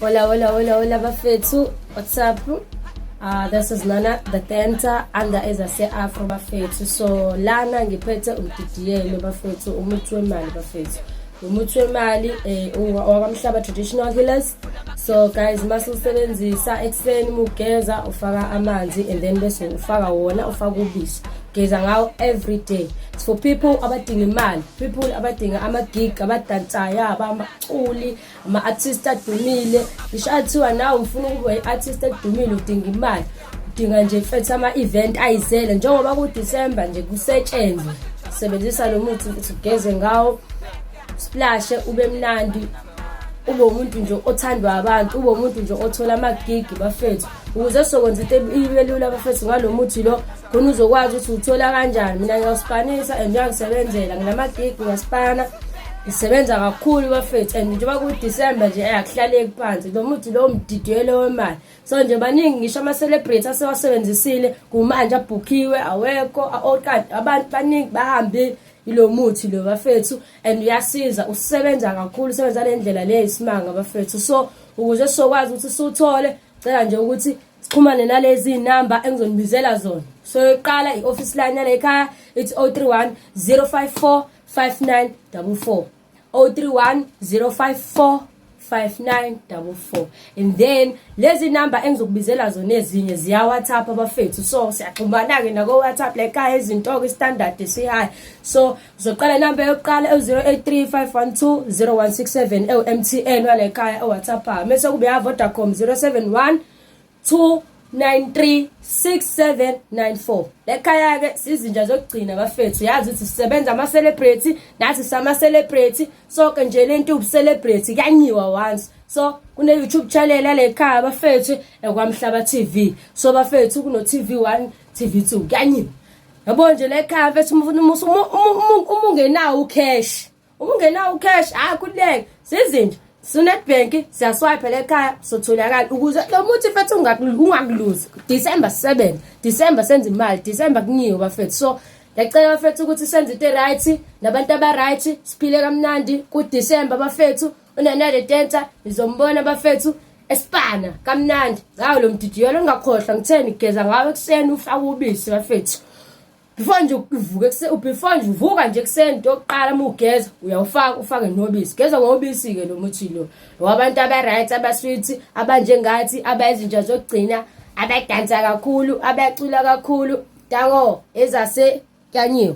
Hola, hola, hola, hola bafethu. What's up? This is Nana the Tenta and ezase Afro bafethu. So lana ngiphethe umdidiyelo bafethu, umuthi wemali bafethu. Umuthi wemali Kwa-Mhlaba traditional healers. So guys, masisebenzisa ekseni mugeza ufaka amanzi and then bese ufaka wona ufaka ubisi. Geza ngawo every day. It's for people abadinga imali, people abadinga ama-gig, abadansayo, abamaculi, ama-artist adumile. Ngisho athiwa nawe ufuna ukuba i-artist adumile udinga imali, udinga nje mfethu ama-event ayizele njengoba ku-December nje kusetshenzwe. Sebenzisa lo muthi ukuthi ugeze ngawo, splashe ube mnandi, ube umuntu nje othandwa abantu, ube umuntu nje othola ama-gig bafethu. Ukuze sokwenza into ibe lula bafethu ngalo muthi lo khona uzokwazi ukuthi uthola kanjani. Mina ngiyaspanisa and ngiyakusebenzela nginama-gig ngiyaspana, ngisebenza kakhulu bafethu and njengoba ku-December nje akuhlaleki phansi. Lo muthi lo umdidiyelo wemali. So nje baningi ngisho ama-celebrity asewasebenzisile kumanje abhukhiwe awekho okade abantu baningi bahambe ilo muthi lo bafethu and uyasiza, usebenza kakhulu, usebenza le ndlela le isimanga bafethu. So ukuze sokwazi ukuthi suthole cela nje ukuthi sikhumane nalezi number engizonibizela zona. So iqala i-office line yala ekhaya it's 031 054 5944 031 054 5944 and then lezi number engizokubizela zona ezinye ziya WhatsApp abafethu. So siyaxhumana ke nako WhatsApp la ekhaya izinto standard sihayi. So uzoqala number yokuqala 083512 0167 MTN wala ekhaya WhatsApp. Mase kube ya Vodacom 071 2936794. Lekhaya ke sizinja zokugcina bafethu. Yazi ukuthi sisebenza ama celebrity, nathi sama celebrity. So ke nje lento ubu-celebrity kanyiwa once. So kune YouTube channel lekhaya bafethu Kwa-Mhlaba TV. So bafethu kuno TV1, TV2 kanyiwa. Yabo nje lekhaya bafethu umungenawo ucash. Umungenawo ucash akuleke. Sizinja Netbank siyaswipe lekhaya sotholakala ukuze lo muthi mfethu ungakuluzi. December 7, December senza imali, December kunyiwe bafethu. So ngiyacela bafethu ukuthi senze into right nabantu aba right, siphile kamnandi ku December bafethu. Unanele Tenta nizombona bafethu espana kamnandi. Ngawo lo mdidiyelo ungakhohlwa ngitheni geza ngawo ekseni ufaka ubisi bafethu. Before nje uvuka nje kuseni into yokuqala mugeza ufake nobisi. Geza ngobisi ke lo muthi lo. Wabantu aba right abasweet abanjengathi abayizinja zokugcina abadansa kakhulu abacula kakhulu dango ezase kanyiwe.